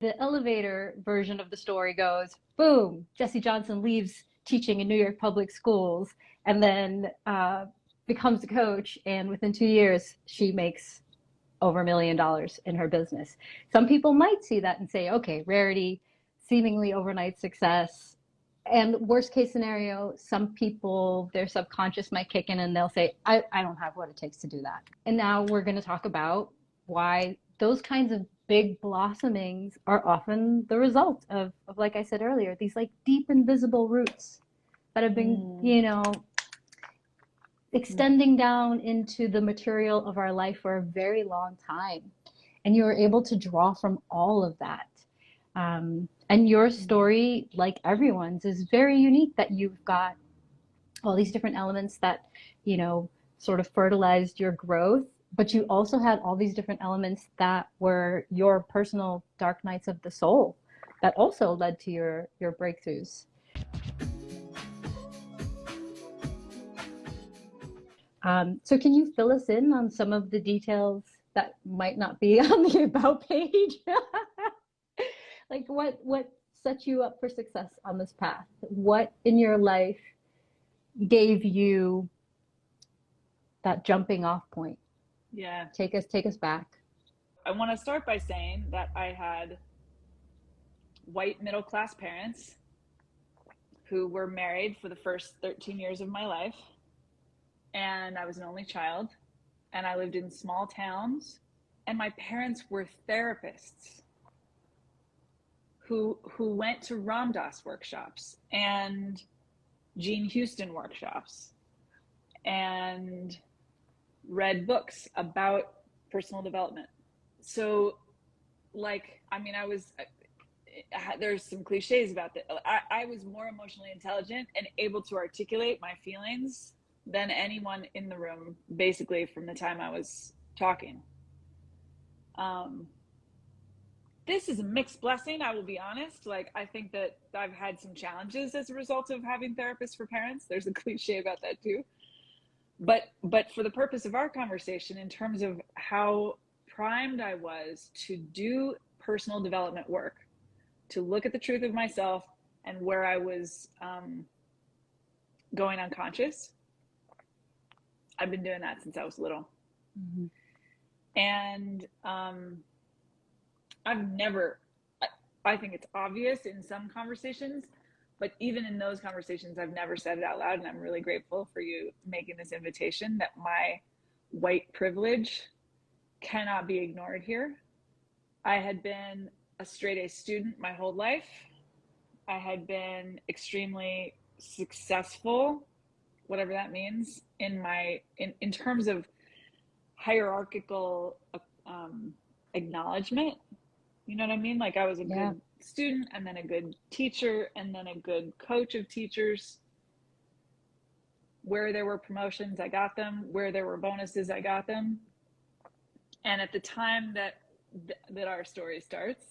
The elevator version of the story goes, boom, Jesse Johnson leaves teaching in New York public schools and then becomes a coach. And within 2 years, she makes over $1 million in her business. Some people might see that and say, okay, rarity, seemingly overnight success. And worst case scenario, some people, their subconscious might kick in and they'll say, I don't have what it takes to do that. And now we're going to talk about why those kinds of big blossomings are often the result of, like I said earlier, these like deep invisible roots that have been, extending down into the material of our life for a very long time. And you are able to draw from all of that. And your story, like everyone's, is very unique that you've got all these different elements that, sort of fertilized your growth, but you also had all these different elements that were your personal dark nights of the soul that also led to your breakthroughs. So can you fill us in on some of the details that might not be on the about page? Like what set you up for success on this path? What in your life gave you that jumping off point? Yeah. Take us back. I want to start by saying that I had white middle class parents who were married for the first 13 years of my life. And I was an only child. And I lived in small towns. And my parents were therapists who went to Ram Dass workshops and Gene Houston workshops and read books about personal development. So, there's some cliches about that. I was more emotionally intelligent and able to articulate my feelings than anyone in the room, basically, from the time I was talking. This is a mixed blessing, I will be honest. I think that I've had some challenges as a result of having therapists for parents. There's a cliche about that too. But for the purpose of our conversation, in terms of how primed I was to do personal development work, to look at the truth of myself and where I was going unconscious, I've been doing that since I was little. Mm-hmm. And I think it's obvious in some conversations, but even in those conversations, I've never said it out loud. And I'm really grateful for you making this invitation, that my white privilege cannot be ignored here. I had been a straight A student my whole life. I had been extremely successful, whatever that means, in terms of hierarchical acknowledgement. You know what I mean? I was a good student, and then a good teacher, and then a good coach of teachers. Where there were promotions, I got them. Where there were bonuses, I got them. And at the time that our story starts,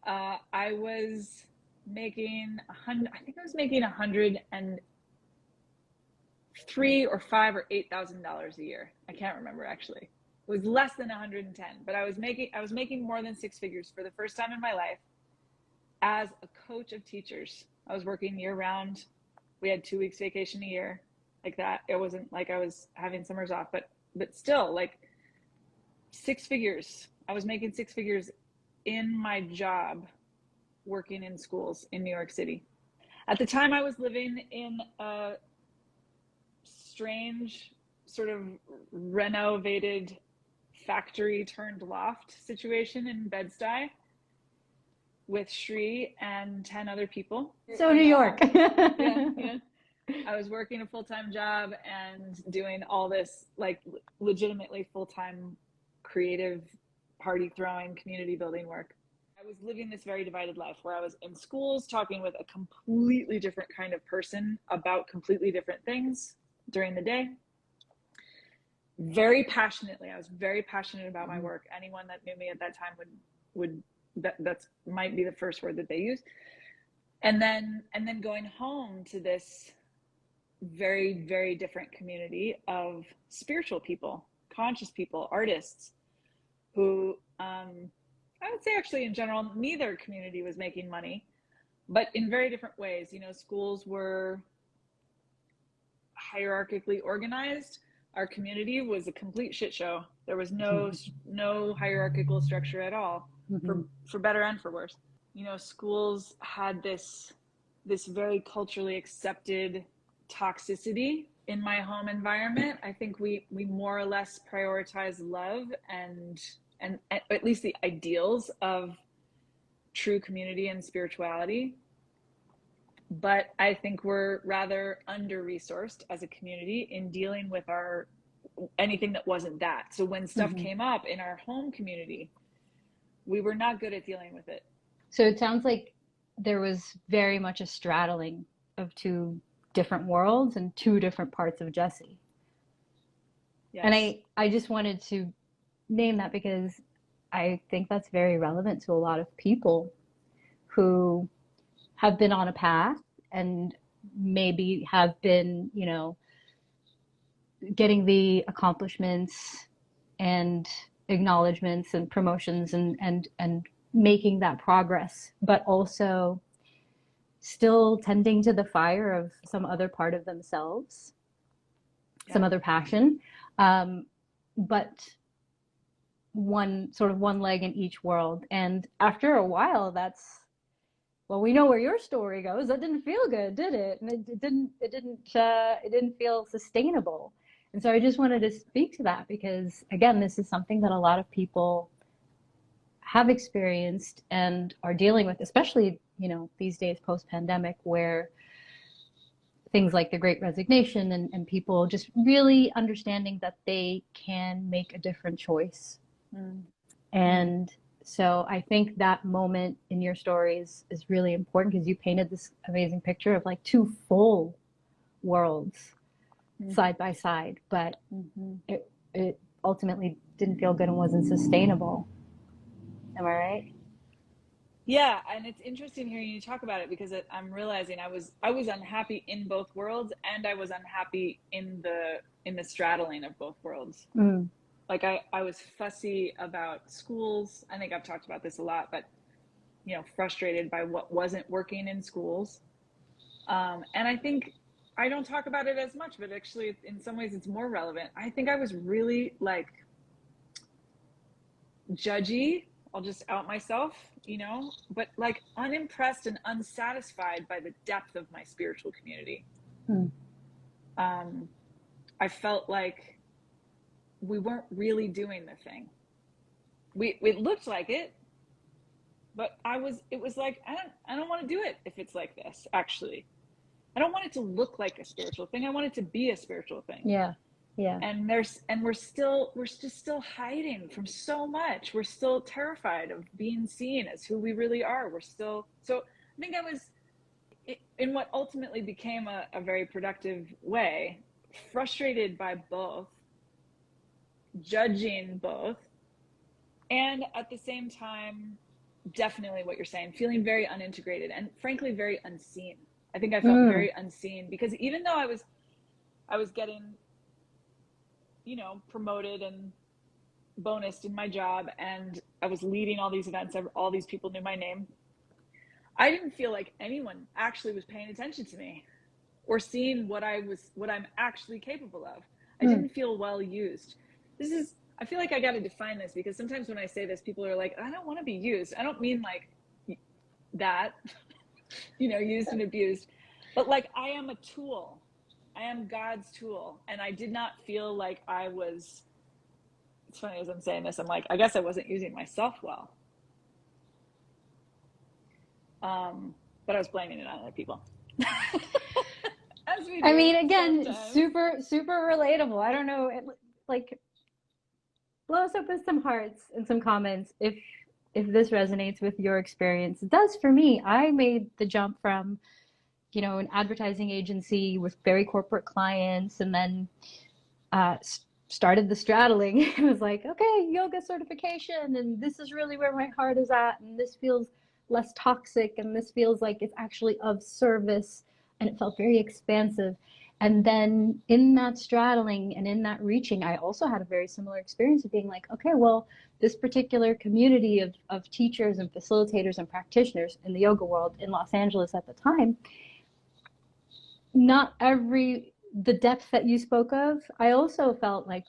I was making $103 or $5 or $8,000 a year. I can't remember actually. It was less than 110, but I was making more than six figures for the first time in my life as a coach of teachers. I was working year round. We had 2 weeks vacation a year, like that. It wasn't like I was having summers off, but still, six figures. I was making six figures in my job working in schools in New York City. At the time, I was living in a strange sort of renovated factory turned loft situation in Bed-Stuy with Shri and 10 other people. So New York. Yeah. I was working a full-time job and doing all this legitimately full-time creative party throwing, community building work. I was living this very divided life where I was in schools talking with a completely different kind of person about completely different things during the day. Very passionately. I was very passionate about my work. Anyone that knew me at that time would that's might be the first word that they use. And then going home to this very, very different community of spiritual people, conscious people, artists who I would say actually in general, neither community was making money, but in very different ways. You know, schools were hierarchically organized. Our community was a complete shit show. There was no hierarchical structure at all, Mm-hmm. for better and for worse. You know, schools had this very culturally accepted toxicity in my home environment. I think we more or less prioritize love and at least the ideals of true community and spirituality. But I think we're rather under-resourced as a community in dealing with our anything that wasn't that. So when stuff Mm-hmm. came up in our home community, we were not good at dealing with it. So it sounds like there was very much a straddling of two different worlds and two different parts of Jesse. And Yes. I just wanted to name that because I think that's very relevant to a lot of people who have been on a path and maybe have been, you know, getting the accomplishments and acknowledgments and promotions and making that progress, but also still tending to the fire of some other part of themselves, some Yeah. other passion, but one leg in each world. And after a while, well, we know where your story goes. That didn't feel good, did it? And it didn't feel sustainable. And so I just wanted to speak to that because, again, this is something that a lot of people have experienced and are dealing with, especially, you know, these days post-pandemic, where things like the Great Resignation and people just really understanding that they can make a different choice. Mm. And so I think that moment in your story is really important because you painted this amazing picture of like two full worlds side by side, but it ultimately didn't feel good and wasn't sustainable. Am I right? Yeah, and it's interesting hearing you talk about it because I'm realizing I was unhappy in both worlds, and I was unhappy in the straddling of both worlds. Mm. Like I was fussy about schools. I think I've talked about this a lot, but you know, frustrated by what wasn't working in schools. And I think I don't talk about it as much, but actually in some ways it's more relevant. I think I was really like judgy. I'll just out myself, you know, but like unimpressed and unsatisfied by the depth of my spiritual community. Mm. I felt like we weren't really doing the thing. We looked like it, but it was like I don't want to do it if it's like this. Actually, I don't want it to look like a spiritual thing. I want it to be a spiritual thing. Yeah. Yeah. And we're just still hiding from so much. We're still terrified of being seen as who we really are. We're still so I think I was in what ultimately became a very productive way, frustrated by both, judging both, and at the same time, definitely what you're saying, feeling very unintegrated and frankly very unseen. I think I felt Mm. very unseen because even though I was getting, you know, promoted and bonused in my job and I was leading all these events, all these people knew my name, I didn't feel like anyone actually was paying attention to me or seeing what I'm actually capable of. I Mm. didn't feel well used. I feel like I got to define this because sometimes when I say this, people are like, I don't want to be used. I don't mean like that, you know, used and abused, but like I am a tool. I am God's tool. And I did not feel like I was, it's funny as I'm saying this, I'm like, I guess I wasn't using myself well. But I was blaming it on other people. As we I do mean, again, sometimes. super relatable. I don't know, like blow us up with some hearts and some comments if this resonates with your experience. It does for me. I made the jump from, you know, an advertising agency with very corporate clients, and then uh, started the straddling. It was like, okay, yoga certification, and this is really where my heart is at, and this feels less toxic, and this feels like it's actually of service, and it felt very expansive. And then in that straddling and in that reaching, I also had a very similar experience of being like, okay, well, this particular community of teachers and facilitators and practitioners in the yoga world in Los Angeles at the time, not the depth that you spoke of, I also felt like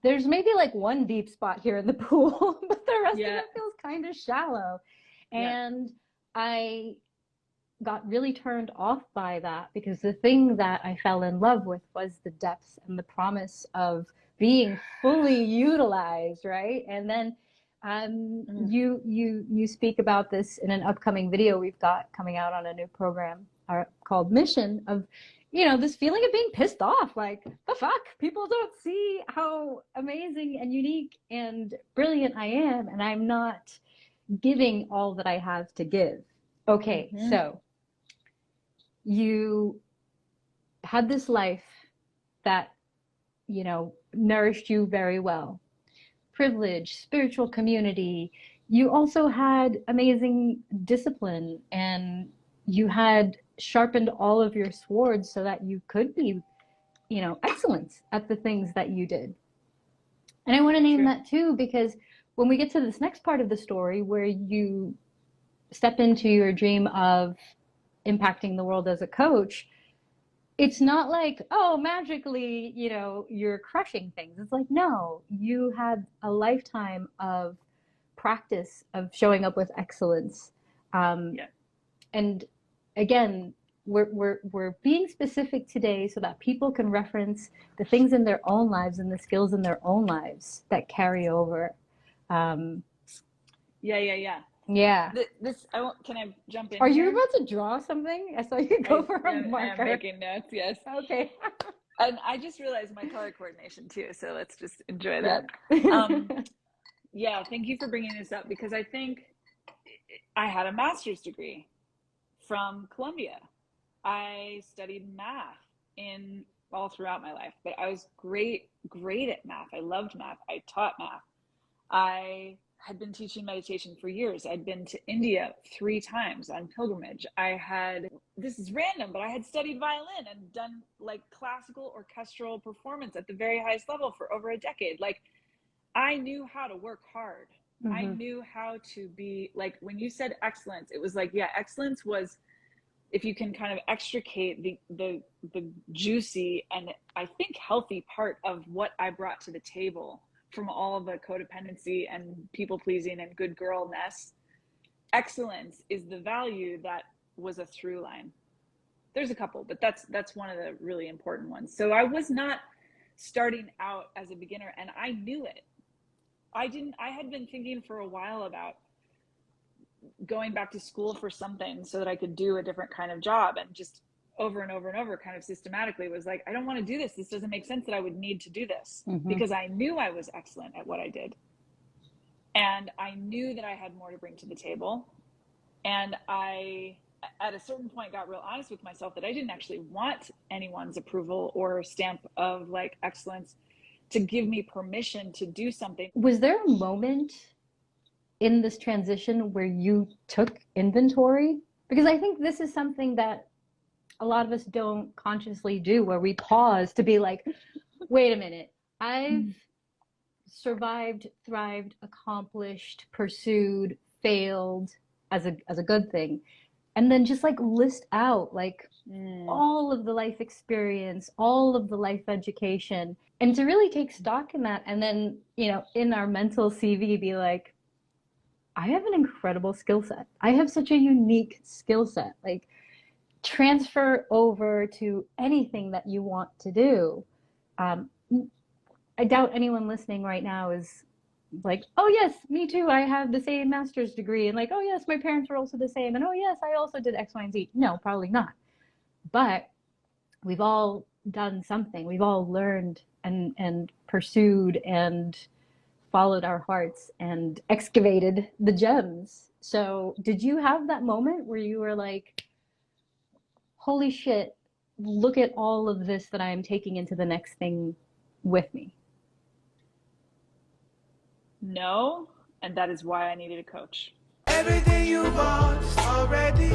there's maybe like one deep spot here in the pool, but the rest of it feels kind of shallow. And I got really turned off by that because the thing that I fell in love with was the depth and the promise of being fully utilized, right? And then you speak about this in an upcoming video we've got coming out on a new program called Mission, of this feeling of being pissed off, like, the fuck, people don't see how amazing and unique and brilliant I am, and I'm not giving all that I have to give. Okay, so you had this life that nourished you very well, privilege, spiritual community. You also had amazing discipline, and you had sharpened all of your swords so that you could be excellent at the things that you did. And I want to name that too, because when we get to this next part of the story where you step into your dream of impacting the world as a coach, it's not like, oh, magically, you're crushing things. It's like, no, you had a lifetime of practice of showing up with excellence. And again, we're being specific today so that people can reference the things in their own lives and the skills in their own lives that carry over. Yeah. Can I jump in? Are you about to draw something? I saw you go for a marker. I'm making notes, yes. Okay. And I just realized my color coordination too, so let's just enjoy that. Thank you for bringing this up, because I think I had a master's degree from Columbia. I studied math all throughout my life, but I was great at math. I loved math. I taught math. I had been teaching meditation for years. I'd been to India 3 times on pilgrimage. This is random, but I had studied violin and done like classical orchestral performance at the very highest level for over a decade. Like, I knew how to work hard. I knew how to be, like, when you said excellence, it was like, excellence was, if you can kind of extricate the juicy and I think healthy part of what I brought to the table from all of the codependency and people pleasing and good girl-ness, excellence is the value that was a through line. There's a couple, but that's one of the really important ones. So I was not starting out as a beginner, and I knew it. I had been thinking for a while about going back to school for something so that I could do a different kind of job, and just over and over and over, kind of systematically, was like, I don't want to do this. This doesn't make sense that I would need to do this, because I knew I was excellent at what I did. And I knew that I had more to bring to the table. And I, at a certain point, got real honest with myself that I didn't actually want anyone's approval or stamp of like excellence to give me permission to do something. Was there a moment in this transition where you took inventory? Because I think this is something that a lot of us don't consciously do, where we pause to be like, wait a minute, I've survived, thrived, accomplished, pursued, failed as a good thing. And then just like list out like all of the life experience, all of the life education, and to really take stock in that. And then, in our mental CV, be like, I have an incredible skill set. I have such a unique skill set. Like, transfer over to anything that you want to do. I doubt anyone listening right now is like, oh yes, me too, I have the same master's degree, and like, oh yes, my parents were also the same, and oh yes, I also did X, Y, and Z. No, probably not. But we've all done something. We've all learned and pursued and followed our hearts and excavated the gems. So did you have that moment where you were like, holy shit, look at all of this that I'm taking into the next thing with me? No, and that is why I needed a coach. Everything you want is already